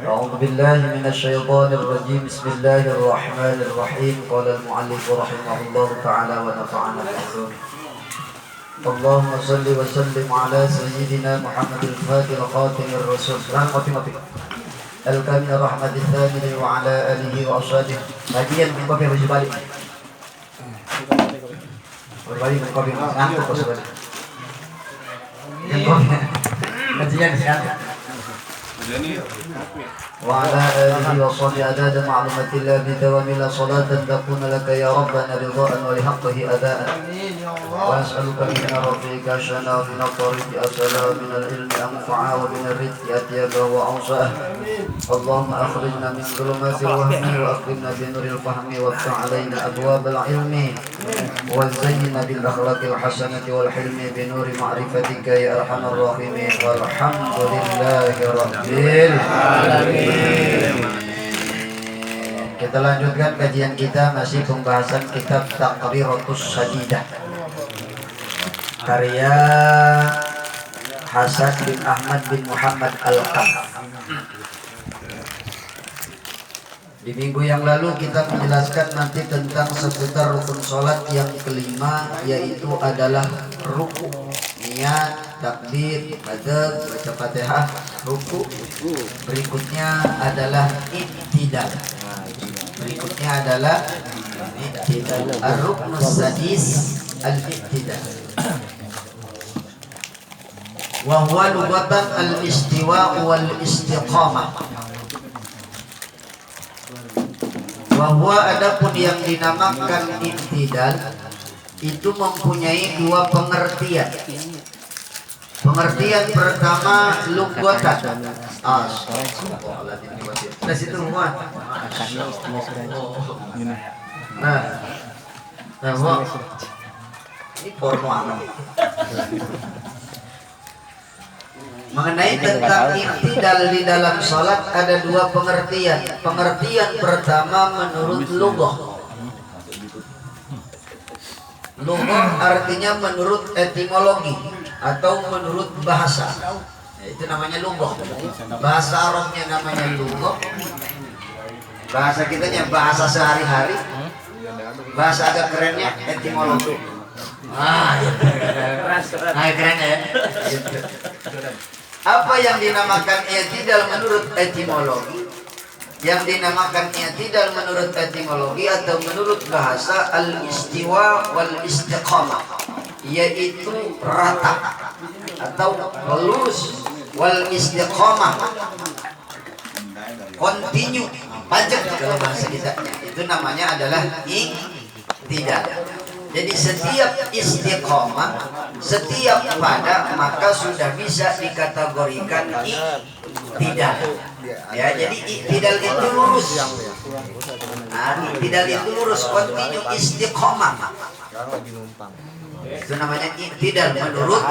أعوذ بالله من الشيطان الرجيم بسم الله الرحمن الرحيم قال المؤلف رحمه الله تعالى ونفعنا بعلومه اللهم صل وسلم على سيدنا محمد الفاتح خاتم الرسول الكامل رحمة الثامن وعلى آله وأصحابه kajian mengkopi baju balik berbalik mengkopi ngantuk kok sebenarnya kajian ngantuk وعلى آله وصحبه عدد معلومات الله بدوام لا صلاة تكون لك يا ربنا رضاء ولحقه أداء وأسألك من ربك شنا من الطريق أسأل من العلم أنفعا ومن الرزق أطيبا وأوسعا اللهم أخرجنا من ظلمات الوهم وأكرمنا بنور الفهم وافتح علينا أبواب العلم وزينا بالأخلاق الحسنة والحلم بنور معرفتك يا أرحم الراحمين والحمد لله رب العالمين. Kita lanjutkan kajian kita masih pembahasan kitab Taqriratus Sadidah karya Hasan bin Ahmad bin Muhammad Al-Qam. Di minggu yang lalu kita menjelaskan nanti tentang seputar rukun sholat yang kelima, yaitu adalah ruku, niat, takbir, adab, baca Fatihah, ruku. Berikutnya adalah i'tidal. Berikutnya adalah i'tidal. Ar-ruknus sadis al-i'tidal. Wa huwa lughatan al-istiwa wal istiqamah. Bahwa adapun yang dinamakan i'tidal itu mempunyai dua pengertian. Pengertian pertama lughatan. Nah, situ muat. Nah, ini porno apa? Mengenai tentang i'tidal di dalam salat ada dua pengertian. Pengertian pertama menurut lughah. Lughah artinya menurut etimologi atau menurut bahasa. Itu namanya lughah. Bahasa Arabnya namanya lughah. Bahasa kitanya bahasa sehari-hari. Bahasa agak kerennya etimologi. Keren ya. Apa yang dinamakan i'tidal menurut etimologi? Yang dinamakan i'tidal menurut etimologi atau menurut bahasa al-istiwa wal istiqamah, yaitu rata atau lurus, wal istiqamah kontinu, pajak kalau bahasa kita. Itu namanya adalah i'tidal. Jadi setiap istiqomah, setiap pada, maka sudah bisa dikategorikan i'tidal. Ya, jadi i'tidal itu lurus. Nah, i'tidal itu lurus, kontinu, istiqomah. Itu namanya i'tidal menurut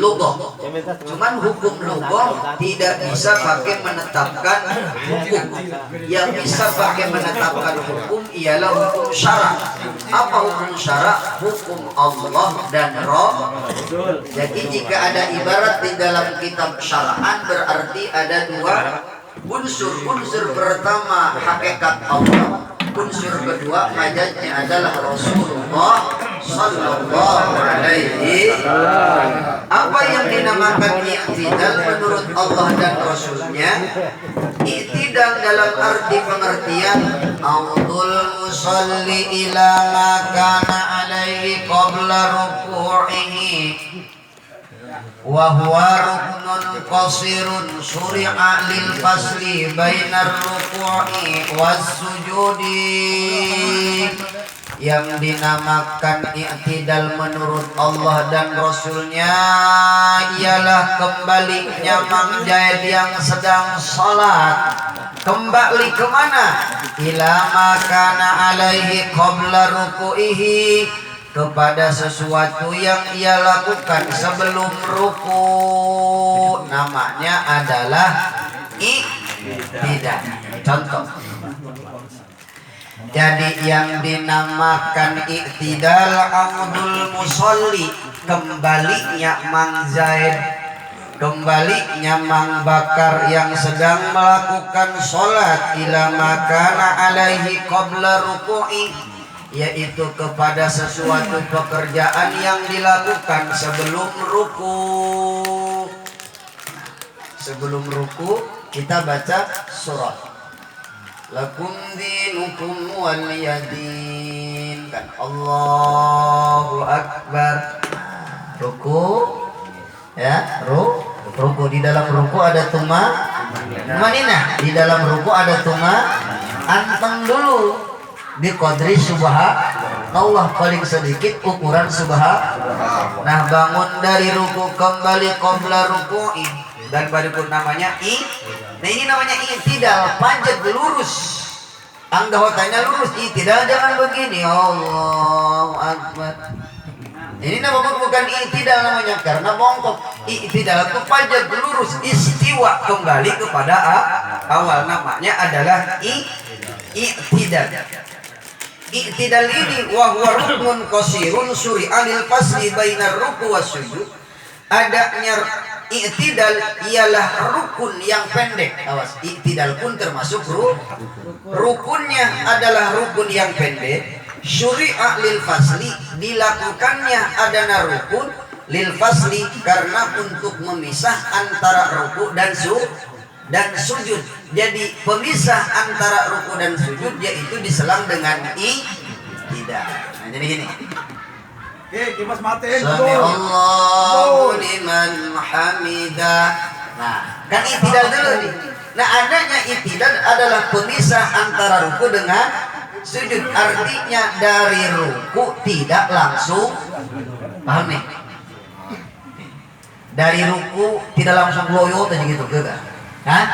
lughah. Cuman hukum lughah tidak bisa pakai menetapkan hukum. Yang bisa pakai menetapkan hukum ialah hukum syara'. Apa hukum syara'? Hukum Allah dan Rasul. Jadi jika ada ibarat di dalam kitab syara'an, berarti ada dua unsur. Unsur pertama hakikat Allah. Unsur kedua majaznya adalah Rasulullah sallallahu alaihi wasallam. Apa yang dinamakan i'tidal menurut Allah dan Rasulnya? I'tidal dalam arti pengertian audul musalli ila ma kana alaihi qabla ruku'ihi wa huwa ruknun qasirun syuri'a lil fasli bainar ruku'i was sujudi. Yang dinamakan i'tidal menurut Allah dan Rasulnya ialah kembalinya Mang Jaid yang sedang sholat. Kembali kemana? Ila makana alaihi qabla ruku'ihi, kepada sesuatu yang ia lakukan sebelum ruku. Namanya adalah i'tidal. Contoh, jadi yang dinamakan i'tidal audul musolli, kembalinya Mang Zaid kembali nyamang bakar yang sedang melakukan sholat ila makana alaihi qabla ruku'i, yaitu kepada sesuatu pekerjaan yang dilakukan sebelum ruku. Sebelum ruku kita baca surat lakum dinukum waliyadin, kan Allahu Akbar. Ruku ya, ruku di dalam ruku ada tumaninah, di dalam ruku ada anteng dulu di qadri subhanallah, paling sedikit ukuran subhanallah. Nah, bangun dari ruku kembali qabla ruku'i, dan berikut namanya nah ini namanya i'tidal, panjat lurus, anggotanya lurus. I'tidal jangan begini Allahu Akbar. Ini namanya bukan i'tidal namanya, karena bongkok. I'tidal itu panjat lurus, istiwa kembali kepada awal, namanya adalah i'tidal. I'tidal ini wa huwa ruknun qasirun syuri'a lil fasli bainar ruku' was sujud. Adanya i'tidal ialah rukun yang pendek. Awas, i'tidal pun termasuk rukunnya adalah rukun yang pendek. Syuri'a lil fasli, dilakukannya adana rukun lil fasli karena untuk memisah antara ruku dan sujud. Jadi pemisah antara ruku dan sujud yaitu diselang dengan i'tidal. Nah, jadi gini. Oke, kipas matiin. Sami Allahu liman hamidah. Nah, kan i'tidal dulu nih. Nah, adanya i'tidal adalah pemisah antara ruku dengan sujud. Artinya dari ruku tidak langsung, paham nih? Dari ruku tidak langsung loyo tadi gitu, enggak? Hah?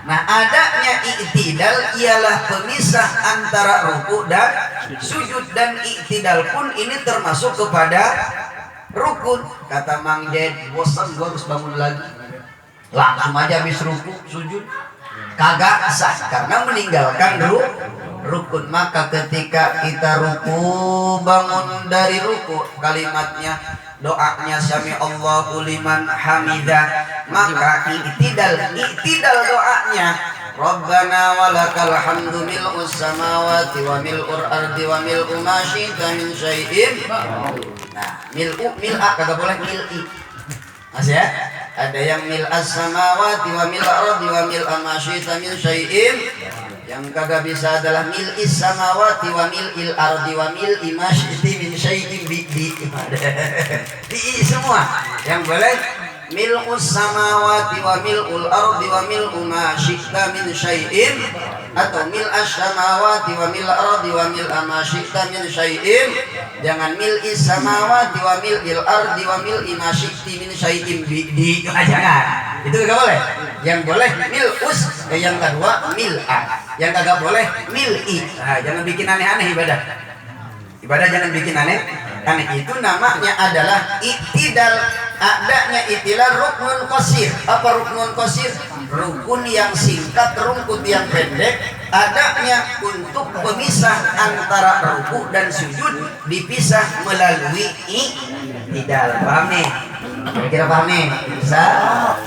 Nah, adanya i'tidal ialah pemisah antara ruku dan sujud, dan i'tidal pun ini termasuk kepada rukun. Kata Mang Jed, bosan gua harus bangun lagi, langsung aja habis ruku sujud, kagak sah karena meninggalkan rukun. Maka ketika kita ruku, bangun dari ruku, kalimatnya doanya sami Allahu liman hamidah, maka i'tidal doanya Rabbana walakal hamdu mil'us samawati wa mil'ur ardi wa mil'u ma syi'ta min syai'in. Nah, mil'a kagak boleh mil'i, Mas ya. Ada yang mil'as samawati wa mil'ur ardi wa mil'a ma syi'ta min syai'in. Yang kagak bisa adalah mil'is samawati wa mil'il ardi wa mil'i ma syi'ti min syai'in bi semua. Yang boleh mil'us samawati wa mil'ul ardi wa mil'u ma syi'ta min syai'in, atau mil'as samawati wa mil'ul ardi wa mil'a ma syi'ta min syai'in. Jangan mil'is samawati wa mil'il ardi wa mil'i ma syi'ti min syai'in bi jangan. Itu enggak boleh. Yang boleh mil'us, yang kedua mil'a. Yang kagak boleh mil'i. Nah, jangan bikin aneh-aneh ibadah. Ibadah jangan bikin aneh. Itu namanya adalah i'tidal. Adanya i'tidal ruknun qasir. Apa ruknun qasir? Rukun yang singkat, rukun yang pendek. Adanya untuk pemisah antara ruku dan sujud, dipisah melalui i'tidal. Paham nih? Kira-kira paham nih? Bisa?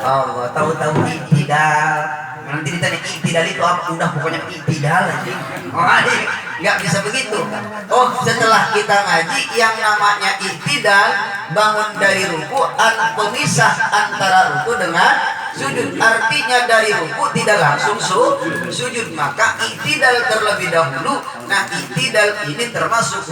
Oh, tahu-tahu i'tidal. Nanti ditanya i'tidal itu apa? Udah pokoknya i'tidal aja. Oh, nggak bisa begitu. Oh, setelah kita ngaji yang namanya i'tidal, bangun dari ruku, pemisah antara ruku dengan sujud. Artinya dari ruku tidak langsung sujud, maka i'tidal terlebih dahulu. Nah, i'tidal ini termasuk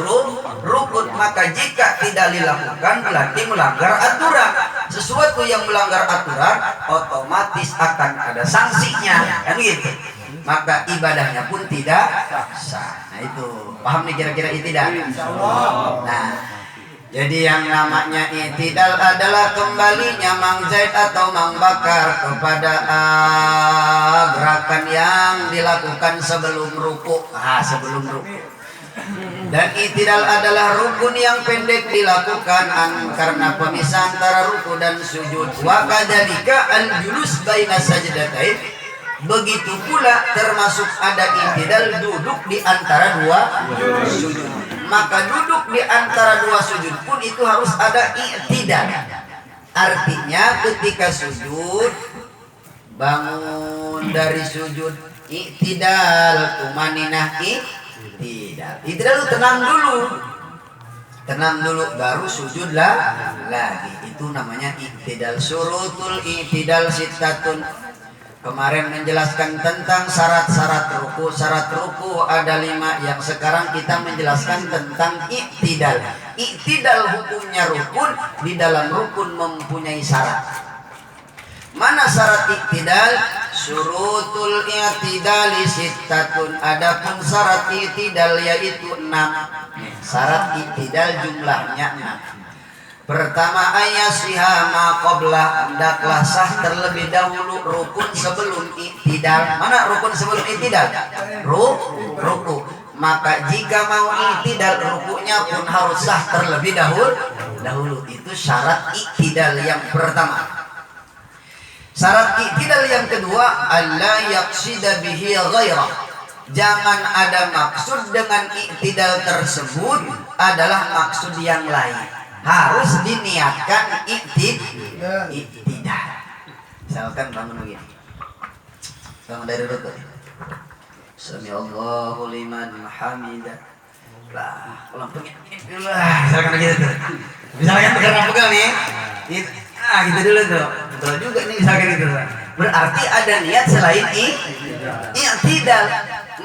rukun. Maka jika tidak dilakukan berarti melanggar aturan. Sesuatu yang melanggar aturan otomatis akan ada sanksinya, kan gitu. Maka ibadahnya pun tidak sah. Nah, itu paham nih kira-kira i'tidal? Nah, jadi yang namanya i'tidal adalah kembalinya Mang Zaid atau Mang Bakar kepada gerakan yang dilakukan sebelum ruku. Sebelum ruku. Dan i'tidal adalah rukun yang pendek dilakukan karena pemisah antara ruku dan sujud. Wa kadzalika al-julus baina sajdatain. Begitu pula termasuk ada i'tidal duduk di antara dua sujud. Maka duduk di antara dua sujud pun itu harus ada i'tidal. Artinya ketika sujud, bangun dari sujud, i'tidal, tumaninah, i'tidal. I'tidal lu tenang dulu, baru sujudlah lagi. Itu namanya i'tidal. Syurutul i'tidal sittatun. Kemarin menjelaskan tentang syarat-syarat ruku. Syarat ruku ada 5. Yang sekarang kita menjelaskan tentang i'tidal. I'tidal hukumnya rukun. Di dalam rukun mempunyai syarat. Mana syarat i'tidal? Syurutul i'tidali sittatun. Adapun syarat i'tidal yaitu 6. Syarat i'tidal jumlahnya 6. Pertama ayasiha ma qabla, hendaklah sah terlebih dahulu rukun sebelum i'tidal. Mana rukun sebelum i'tidal? Ruku. Maka jika mau i'tidal, rukunya pun harus sah terlebih dahulu. Itu syarat i'tidal yang pertama. Syarat i'tidal yang kedua, alla yaqsida bihi ghairah. Jangan ada maksud dengan i'tidal tersebut adalah maksud yang lain. Harus diniatkan i'tidal. Misalkan bangun begini, bangun dari rukuk, Sami Allahu liman hamidah. Lah, ulang begini lah. Misalkan begitu tuh. Misalkan pegang nih. Gitu dulu tuh. Betul juga nih misalkan gitu. Berarti ada niat selain i'tidal.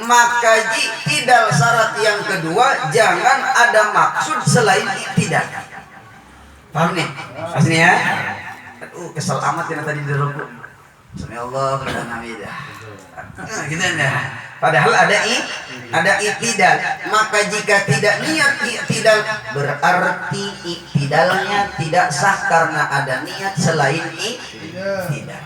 Maka i'tidal syarat yang kedua, jangan ada maksud selain i'tidal. Paham nih? Maksudnya ya? Kesel amat yang tadi di rukuk. Sami Allah liman hamidah. Gitu ya. Padahal ada i'tidal. Maka jika tidak niat i'tidal, berarti i'tidalnya tidak sah karena ada niat selain i'tidal.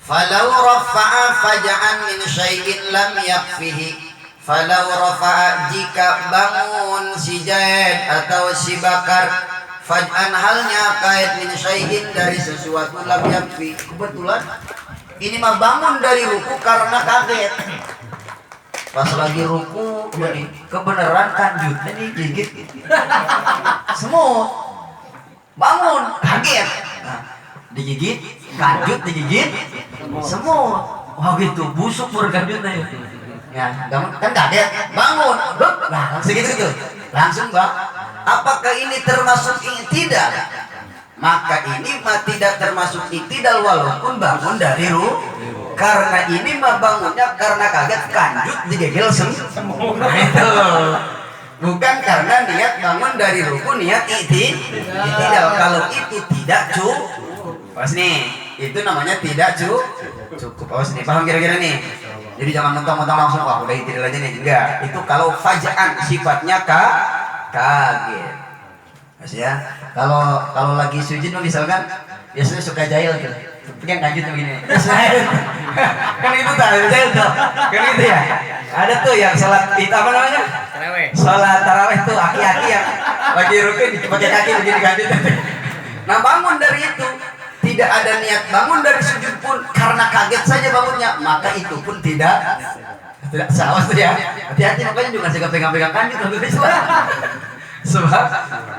Falau rafa'a faja'an min syai'in lam yakfihi. Falau rafa'a, jika bangun si Zaid atau si Bakar, faj'an halnya kait min syai'in dari sesuatu, lam yakfi. Kebetulan ini mah bangun dari ruku karena kaget. Pas lagi ruku ini kebenaran kanjutnya nih gigit semut. Bangun kaget. Nah, digigit kanjut, digigit semut. Wah gitu busuk berkanjutnya. Ya, kan kaget, bangun, nah langsung gitu, langsung bang. Apakah ini termasuk i'tidal? Maka ini mah tidak termasuk i'tidal walaupun bangun dari ruku. Karena ini mah bangunnya karena kaget kanjut digegel semua. Itu bukan karena niat bangun dari ruku, niat i'tidal. Kalau itu tidak cukup, pas nih, itu namanya tidak cukup. Pas nih, paham kira-kira nih? Jadi jangan mentang-mentang langsung wah udah i'tidal aja nih, enggak. Itu kalau faja'an sifatnya kaget. Mas ya. Kalau lagi sujud misalkan biasanya suka jahil tuh. Pegang kanjut begini. Kan itu jahil tuh. Kan itu ya. Ada tuh yang salat itu apa namanya? Tarawih. Salat tarawih tuh aki-aki yang lagi rukun pakai kaki begini kanjut. Nah, bangun dari itu tidak ada niat bangun dari sujud pun karena kaget saja bangunnya, maka itu pun tidak salah tuh ya. Hati-hati makanya juga suka pegang-pegang kanjut untuk Islam. Sebab,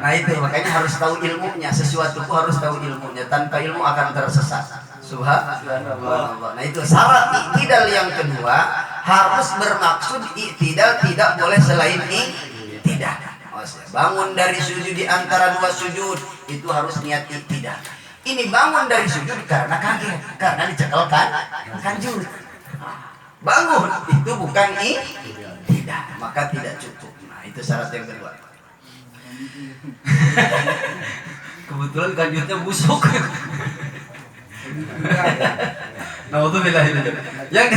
nah itu makanya harus tahu ilmunya. Sesuatu pun harus tahu ilmunya. Tanpa ilmu akan tersesat. Subhanallah. Nah itu syarat i'tidal yang kedua, harus bermaksud i'tidal, tidak boleh selain i'tidal. Bangun dari sujud di antara dua sujud itu harus niat i'tidal. Ini bangun dari sujud karena kaget, karena dicekelkan kanjut. Bangun itu bukan i'tidal, maka tidak cukup. Nah itu syarat yang kedua. Kebetulan kanjutnya busuk. Naudzubillah. Yang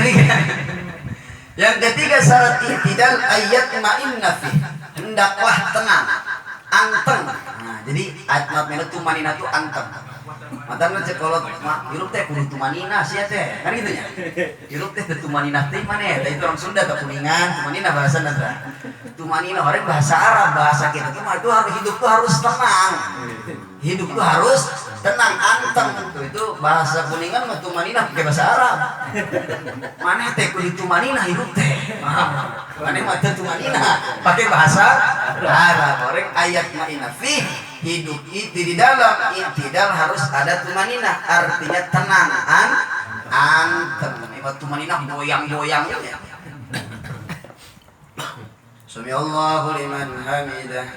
ketiga syarat i'tidal ayat ma'inna fi, hendaklah tenang, anteng. Nah, jadi ayat ma'inna tu manina tu anteng. Matana cekolot mah hirup teh kudu tumanina sia teh. Kan gitu nya. Hirup teh tumanina teh mana teh itu orang Sunda teh kuningan, tumanina bahasa Nanda. Tumanina orang bahasa Arab, bahasa kita tuh itu harus hidup tuh harus tenang. Hidup tuh harus tenang, anteng. Itu bahasa kuningan mah tumanina pakai bahasa Arab. Mana teh kudu tumanina hirup teh. Mana mah teh tumanina pakai bahasa Arab. Orang ayat ma'ina fi hidup itu di dalam i'tidal harus ada tumaninah, artinya tenang, anteng. Tumaninah goyang-goyang ya. Sami Allahu liman hamidah.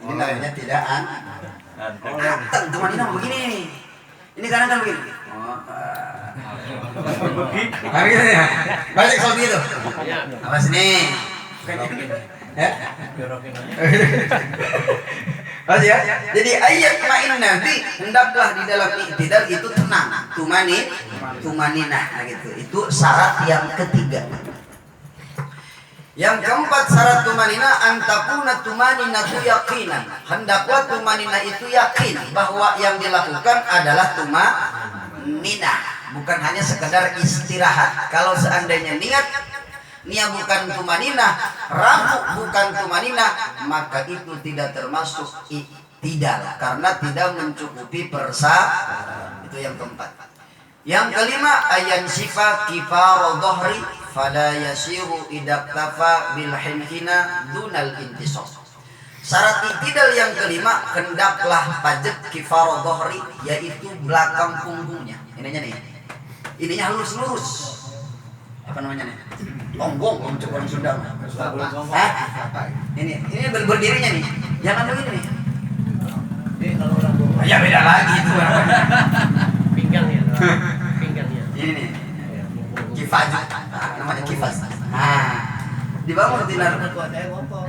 Ini namanya tidak anteng. Tumaninah begini. Ini kadang kan begini. Begini ya. Balik seperti itu. Apa sini? Ya? Mas ya. Jadi ayat ma'in nabi hendaklah di dalam i'tidal itu tenang, tumaninah gitu. Itu syarat yang ketiga. Yang keempat syarat tumaninah antakuna tumaninatu yaqinan. Hendaklah tumaninah itu yakin bahwa yang dilakukan adalah tumaninah, bukan hanya sekedar istirahat. Kalau seandainya niat bukan tumaninah, ragu bukan tumaninah, maka itu tidak termasuk i'tidal karena tidak mencukupi persyarat. Itu yang keempat. Yang kelima ayan sifat kifar dhahri fala yasiru idaktafa bil hinhina dunal intisab. Syarat i'tidal yang kelima hendaklah pajak kifar dhahri, yaitu belakang punggungnya. Ininya nih. Ininya lurus. Apa namanya nih? Longgong, kalau cek orang Sunda. Hah? Ini berdirinya nih. Jangan begini nih. Ya beda lagi itu. Pinggangnya. Ini nih. Kifaj. Namanya kifaj. Nah, dibangun tinar.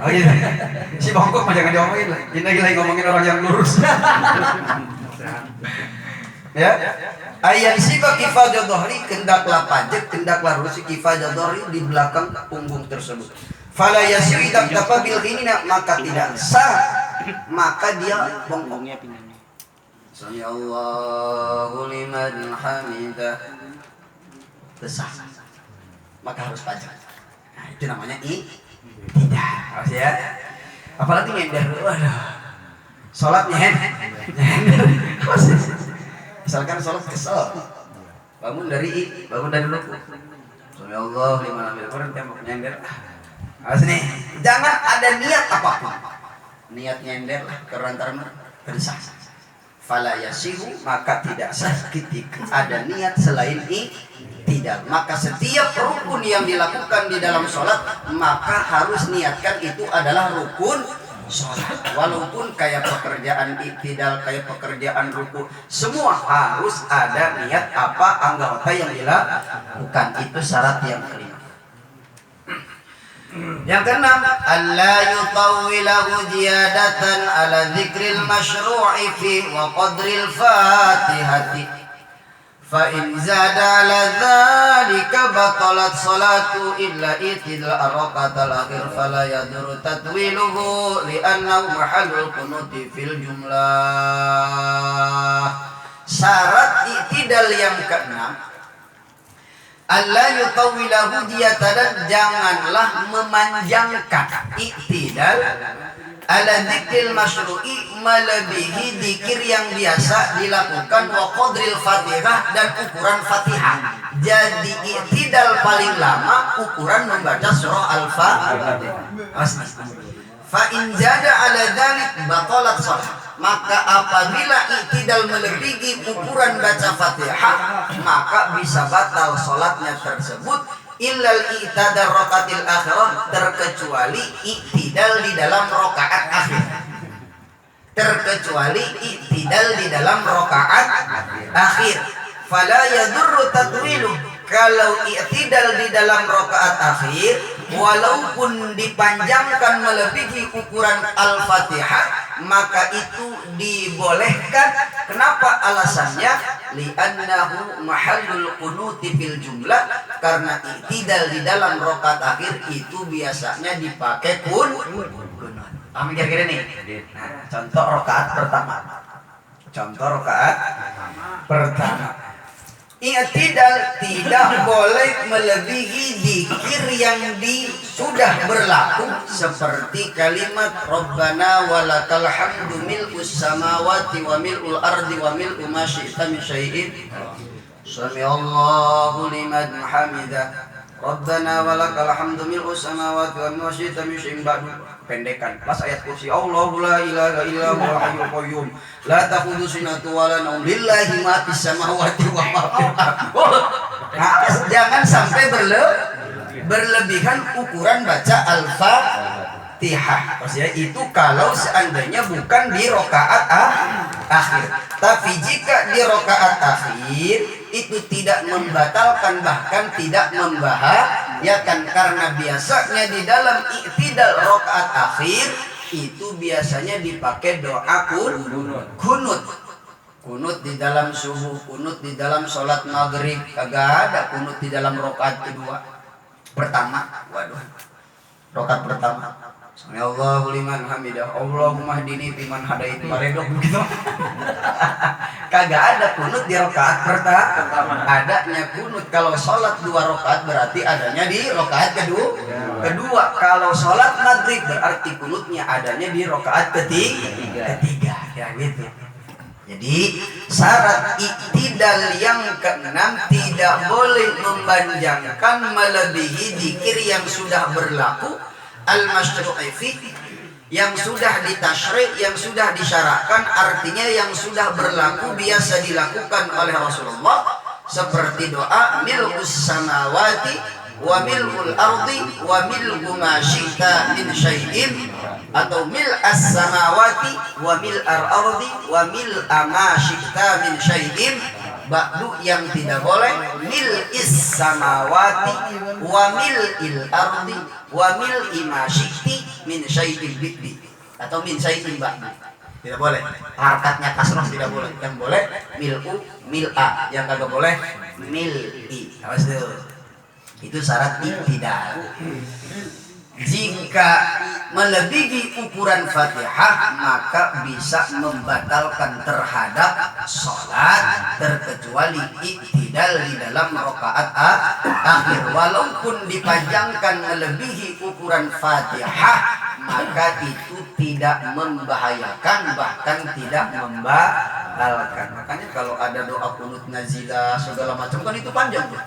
Oh iya. Si bongkok mah jangan diomongin lah. Ini lagi ngomongin orang yang lurus. Ya. Ayat sifat kifajah dhahri, hendaklah pajak, hendaklah lurus kifajah dhahri di belakang punggung tersebut. Fala yasiru idaktafa bil hinina, maka tidak sah, maka dia bongkok. Sami Allahu liman hamidah. Sah. Maka harus pajak. Nah, itu namanya tidak. Harus ya. Apalagi nyender. Waduh. Salatnya misalkan sholat kesel, bangun dari ruku, Sami Allah liman hamidah, orang tembok nyender, awas nih, jangan ada niat apapun, niat nyender kerantaran tersah, fala yasihu, maka tidak sah ketika ada niat selain tidak, maka setiap rukun yang dilakukan di dalam sholat maka harus niatkan itu adalah rukun sholat, walaupun kayak pekerjaan i'tidal, kayak pekerjaan ruku, semua harus ada niat apa anggota yang dilakukan. Itu syarat yang kelima. Yang keenam, alla yutawwilahu ziyadatan ala dzikril masyru'i fi wa qadril fatihati. فإن زاد على ذلك بطلت صلاته إلا إتدال الركعة الأخير فلا يضر تطويله لأنه محل القنوت في الجملة. Syarat i'tidal yang keenam, alla yutawwilahu ziyadatan, janganlah memanjangkan i'tidal ala dzikril masyru'i, melebihi dzikir yang biasa dilakukan, wa qadril fatihah, dan ukuran fatihah. Jadi i'tidal paling lama ukuran membaca surah al-fatihah. Fa in zada ala dzalik batalat shalah, maka apabila i'tidal melebihi ukuran baca fatihah maka bisa batal salatnya tersebut, illal i'tidal rakatil akhirah, terkecuali i'tidal di dalam rakaat akhir. Terkecuali i'tidal di dalam rakaat akhir. Fala yadurru tatwilu, kalau i'tidal di dalam rakaat akhir walaupun dipanjangkan melebihi ukuran al-fatihah maka itu dibolehkan. Kenapa? Alasannya li'annahu mahallul qunuti fil jumlah, karena i'tidal di dalam rakaat akhir itu biasanya dipakai qunut. Paham kira-kira nih? Nah, contoh rakaat pertama. I'tidal tidak boleh melebihi dzikir yang sudah berlaku, seperti kalimat Rabbana walakal hamdu mil'us samawati wa mil'ul ardi wa mil'u ma syi'ta min syai'in. Sami Allahu liman hamidah. Rabbana walakal hamdu mil'u samawati wa ma syi'ta min syai'in ba'du. Pendekan. Pas ayat kursi Allahu la ilaha illa huwal hayyul qayyum. La ta'khudhuhu sinatun wa la nawm. Lillahi ma fis samawati wa ma fil ardh. Nah, jangan sampai berlebihan ukuran baca Al-Fatihah. Maksudnya itu kalau seandainya bukan di rakaat akhir. Tapi jika di rakaat akhir itu tidak membatalkan bahkan tidak membahayakan, karena biasanya di dalam i'tidal rakaat akhir itu biasanya dipakai doa kunut. Kunut di dalam subuh, kunut di dalam sholat maghrib, kagak ada kunut di dalam rakaat kedua. Pertama, rakaat pertama. Allahu liman hamidah, Allahumma hdini fiman hadait, baredok begitu. Kagak ada kunut di rakaat pertama. Adanya kunut kalau sholat 2 rakaat berarti adanya di rakaat kedua. Kalau sholat maghrib berarti kunutnya adanya di rakaat ketiga. Ya gitu. Jadi syarat i'tidal yang keenam, tidak boleh mempanjangkan melebihi zikir yang sudah berlaku al-masyru'i fi, yang sudah ditasyri', yang sudah disyaratkan, artinya yang sudah berlaku biasa dilakukan oleh Rasulullah, seperti doa mil'us samawati wa mil'ul ardi wa mil'u ma syi'ta min syai'in, atau mil'as samawati wa mil'ar ardi wa mil'a ma syi'ta min syai'in. Ba'du yang tidak boleh mil'is samawati wa mil'il ardi wa mil'i ma syi'ti min syai'in biddi, atau min syai'in ba'du. Tidak boleh. Harkatnya kasroh tidak boleh. Yang boleh mil'u, mil'a. Yang kagak boleh mil'i. Awas dulu. Itu syarat i'tidal. Jika melebihi ukuran Fatihah maka bisa membatalkan terhadap sholat, terkecuali i'tidal di dalam rakaat akhir. Walaupun dipanjangkan melebihi ukuran Fatihah maka itu tidak membahayakan bahkan tidak membatalkan. Makanya kalau ada doa kunut nazilah segala macam kan itu panjang tuh.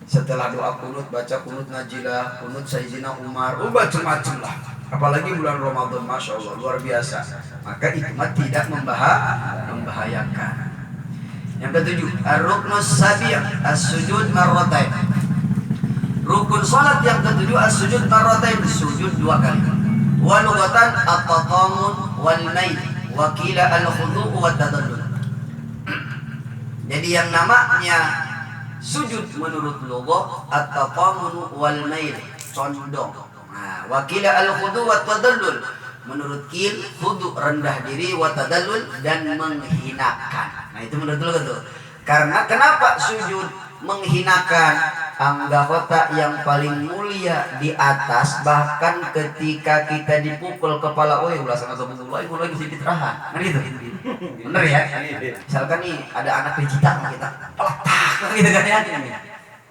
Setelah doa kunut baca kunut najilah, kunut Sayyidina Umar, macam-macam lah. Apalagi bulan Ramadan, masya Allah luar biasa. Maka itu mah tidak membahayakan. Yang ketujuh, ar-ruknus sabi' as-sujud marratain. Rukun salat yang ketujuh as-sujud marratain, sujud 2 kali. Wa lughatan at-tatamun wal mail wa qila al-khudu' wa tadallul. Jadi yang namanya sujud menurut lugah at-tatamun wal mail, condong. Nah, wa qila al-khudu' wa tadallul. Menurut qil khudu' rendah diri, wa tadallul dan menghinakan. Nah, itu menurut lugah tuh. Karena kenapa sujud menghinakan anggota yang paling mulia di atas, bahkan ketika kita dipukul kepala, ulah sana subhanallah, ulah sedikit rahat. Nah gitu. Bener ya? Misalkan nih ada anak digital kita, peletak gitu kan ya.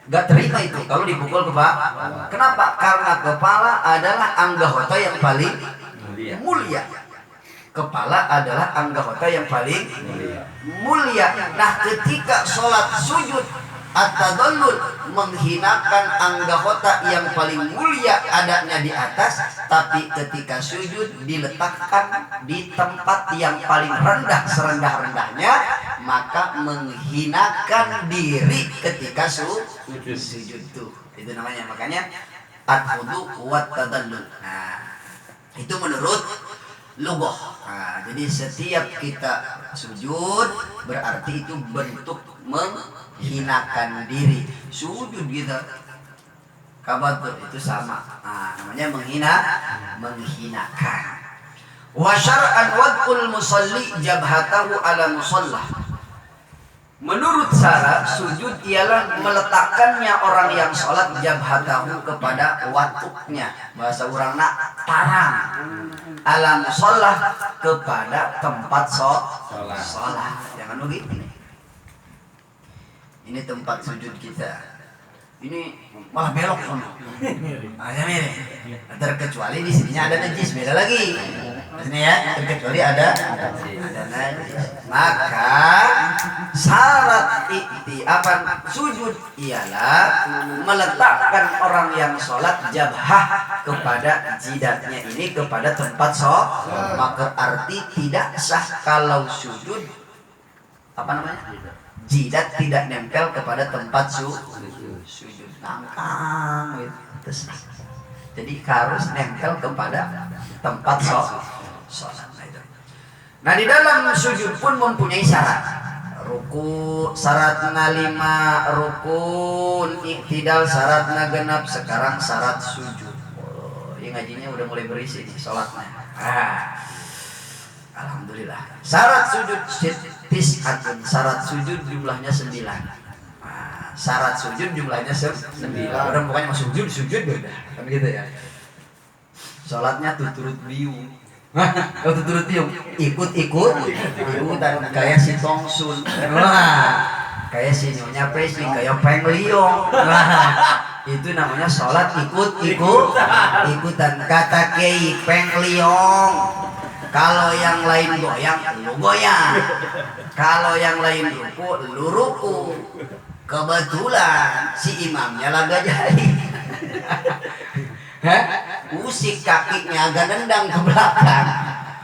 Gak terima itu kalau dipukul kepala. Kenapa? Karena kepala adalah anggota yang paling mulia. Kepala adalah anggota yang paling mulia. Nah, ketika sholat sujud at-tadallul menghinakan anggota yang paling mulia adanya di atas, tapi ketika sujud diletakkan di tempat yang paling rendah serendah-rendahnya, maka menghinakan diri ketika sujud tuh. Itu namanya, makanya at-khudu' wa tadallul. Nah, itu menurut lugah. Nah, jadi setiap kita sujud berarti itu bentuk menghinakan diri. Sujud kita kabatur itu sama. Nah, namanya menghinakan. Wa syar'an wad'ul musalli jabhatahu ala musallah. Menurut syara sujud ialah meletakkannya orang yang sholat jabhatahu kepada watuknya, bahasa urangna tarang, ala musallah kepada tempat sholat. Jangan begitu. Ini tempat sujud kita. Ini malah belok sono. Terkecuali di sininya ada najis, beda lagi. Ini ya, kecuali ada najis. Maka syarat sujud ialah meletakkan orang yang sholat jabhah kepada jidatnya ini kepada tempat sholat. Maka arti tidak sah kalau sujud jidat tidak nempel kepada tempat sujud nangkang gitu. Jadi harus nempel kepada tempat sholat. Nah di dalam sujud pun mempunyai syarat. Ruku syaratna 5, rukun iktidal syaratna genap. Sekarang syarat sujud. Ini ngajinya udah mulai berisi nih sholatnya. Alhamdulillah. Syarat sujud tis'atun. Syarat sujud jumlahnya 9. Syarat sujud jumlahnya 9. Orang pokoknya mau sujud beda. Kan gitu ya. Sholatnya tuturut biung. Tuturut biung. Ikutan kayak si Tongsun. Kayak si Nyonya Presi, kayak Peng Liong. Itu namanya sholat ikutan. Kata Kiai Peng Liong. Kalau yang lain goyang, lu goyang. Kalau yang lain ruku, lu ruku. Kebetulan si imamnya laga jahit. Usik kakinya agak nendang ke belakang.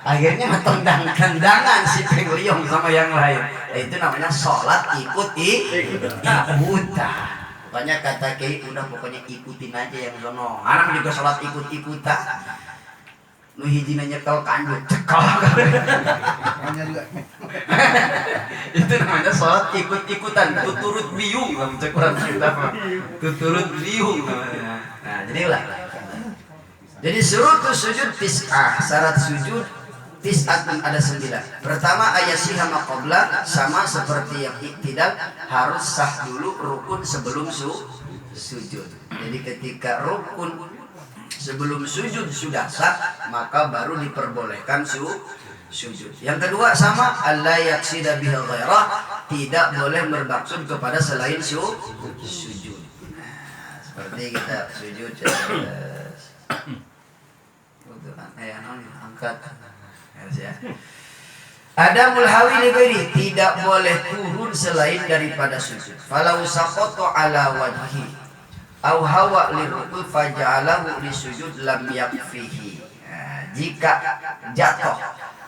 Akhirnya tendang-tendangan si Pengliong sama yang lain. Itu namanya sholat ikutan. Pokoknya kata Kiai udah pokoknya ikutin aja yang sono. Anak juga sholat ikut-ikutan. Lu hiji nyekel kanjut cekal. Itu namanya sholat ikut-ikutan, tuturut biung lah cek orang kita mah. Tuturut biung namanya. Nah, jadi ulah. Jadi surutu sujud tis'ah, syarat sujud tis'atun ada 9. Pertama ayasiha maqabla, sama seperti yang iktidal harus sah dulu rukun sebelum sujud. Jadi ketika rukun sebelum sujud sudah sah, maka baru diperbolehkan sujud. Yang kedua sama alla yaqsida bihi ghairah, tidak boleh bermaksud kepada selain sujud. Nah, seperti kita sujud angkat ya. Ada mulhawi lighairi, tidak boleh turun selain daripada sujud. Falau saqata ala wajhi au hawa liruku faja'alahu lisujud lam yakfihi. Jika jatuh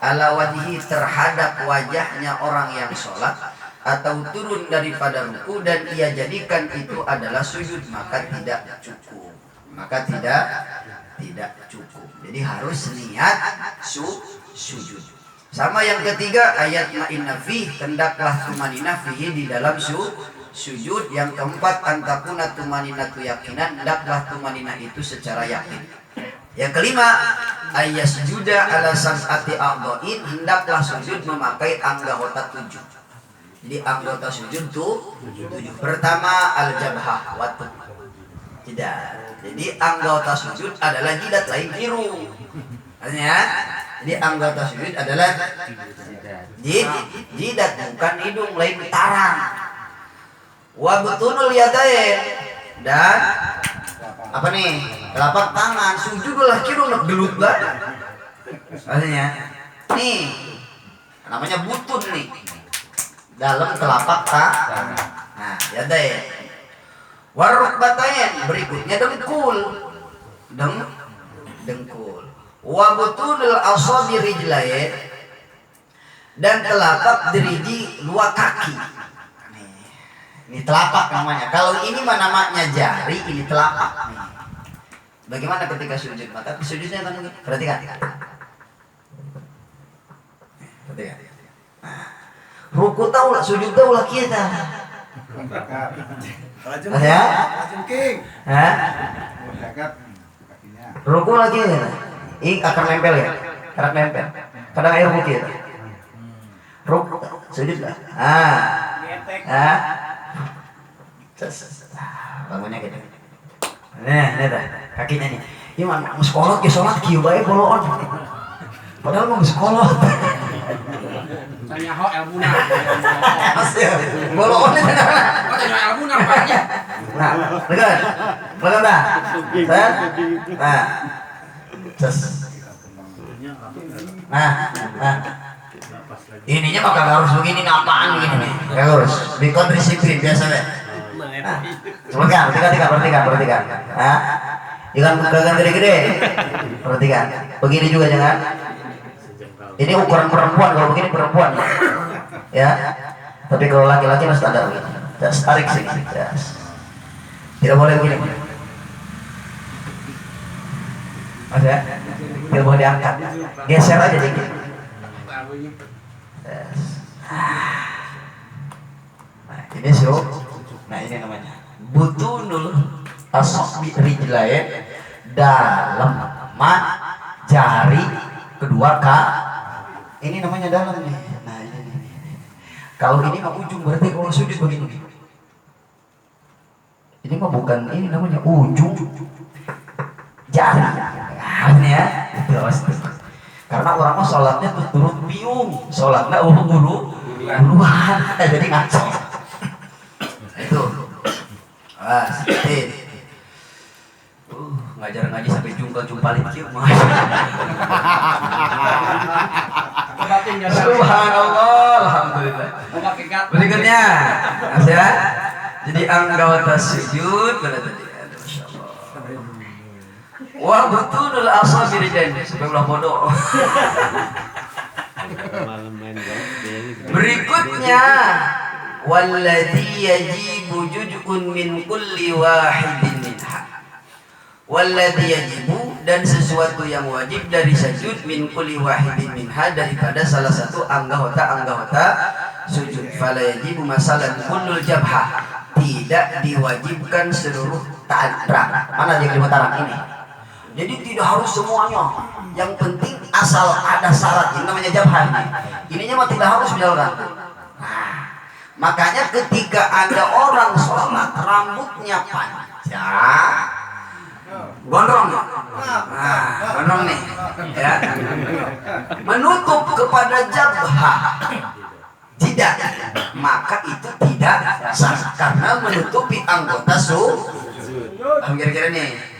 ala wajhi terhadap wajahnya orang yang sholat atau turun daripada ruku dan ia jadikan itu adalah sujud, maka tidak cukup. Jadi harus niat sujud. Sama yang ketiga ayat ma'inna fi, hendaklah tumanina fihi di dalam sujud. Yang keempat antakuna tumaninatu yakinan, hendaklah tumanina itu secara yakin. Yang kelima ayas juda ala sab'ati a'dha'in, hendaklah sujud memakai anggota 7. Jadi anggota sujud tuh 7. Pertama al-jabhah wa tidak. Jadi anggota sujud adalah jidat, lain biru. Artinya jadi anggota sujud adalah jidat, bukan hidung, lain tarang. Wa butunul yadain, dan apa nih? Telapak tangan. Sujud lah kira nak gelut badan. Artinya nih namanya butun nih. Dalam telapak tangan. Nah, yadain. Warukbatain, berikutnya dengkul. Dengkul. Wa butunul asabi rijlain, dan telapak diriji dua kaki. Ini telapak namanya. Kalau ini mah namanya jari, ini telapak. Bagaimana ketika sujud? Maka sujudnya kan begini. Perhatikan. Ruku tahu lah, sujud tahu lah kita. Ya? Ruku lagi ya? Ini akan nempel ya? Akan nempel. Kadang air ruku ya? Ruku, sujud lah. Bangunnya gitu. Nah, dah kakinya nih. Ini mau sekolot ke sholat kieu bae boloon. Padahal mau sekolot. Tanya ho elmuna. Boloon itu. Tanya elmuna apanya? Nah, dengar. Belum dah. Nah. Nah. Ininya mah kagak harus begini, napaan begini nih. Kagak harus. Bikon disiplin biasa deh. Nah, perhatikan. Nah, jangan gerakan gede-gede. Perhatikan. Begini juga jangan. Ini ukuran perempuan, kalau begini perempuan. Ya. Tapi kalau laki-laki harus standar begini. Tarik sini. Ya. Tidak boleh begini. Mas ya? Tidak boleh diangkat. Geser aja dikit. Yes. Nah, ini nah ini namanya butunul asbi rijlain, dalam jari kedua ini namanya dalam nih. Nah ini. Kalau ini mah ujung, berarti kalau sujud begini. Ini mah bukan, ini namanya ujung jari. Nah, ini ya. Karena orang mah sholatnya tuh turun piung, sholatnya buluan, jadi ngaco. Itu. Ngajar ngaji sampai jumpalin kieu mah. Subhanallah, alhamdulillah. Berikutnya, ya. Jadi anggota sujud pada tadi. Wah betul asal dirijen sebelah bodoh. Berikutnya, walladzi yajibu juz'un min kulli wahidin minha. Walladzi yajibu, dan sesuatu yang wajib dari sujud, min kulli wahidin minha, daripada salah satu anggota sujud. Fala yajibu masalan kullul jabhah, tidak diwajibkan seluruh tarang. Mana yang lima tarang ini? Jadi tidak harus semuanya. Yang penting asal ada syarat. Ini namanya jabhah. Ininya mah tidak harus misalkan. Nah, makanya ketika ada orang sholat rambutnya panjang, gondrong, gondrong nih, ya, menutup kepada jabhah, tidak, maka itu tidak sah karena menutupi anggota sujud. Kira-kira nih.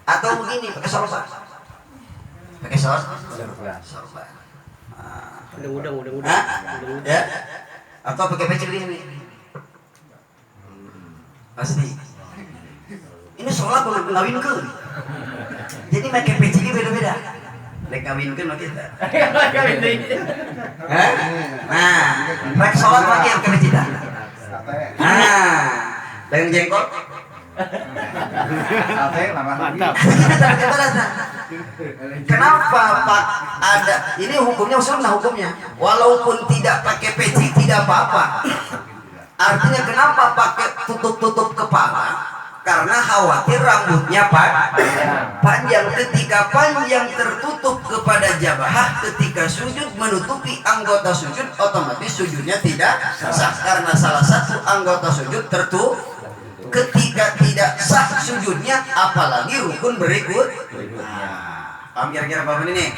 Atau begini, pakai sorban. Pakai sorban. Udang. Ya. Atau pakai peci ini. Pasti. Ini sholat boleh ngawinkeun. Jadi pakai peci ini beda-beda. Lek ngawinkeun mah kita. Nah, pakai sholat lagi yang pakai peci dah. Nah, dengan jengkol. Kenapa Pak ada ini hukumnya sunnah hukumnya, walaupun tidak pakai peci tidak apa-apa. Artinya kenapa pakai tutup kepala? Karena khawatir rambutnya panjang. Ketika panjang tertutup kepada jabhah, ketika sujud menutupi anggota sujud, otomatis sujudnya tidak sah karena salah satu anggota sujud tertutup. Ketika tidak sah sujudnya, apalagi rukun berikut. Paham kira-kira apa ini nih?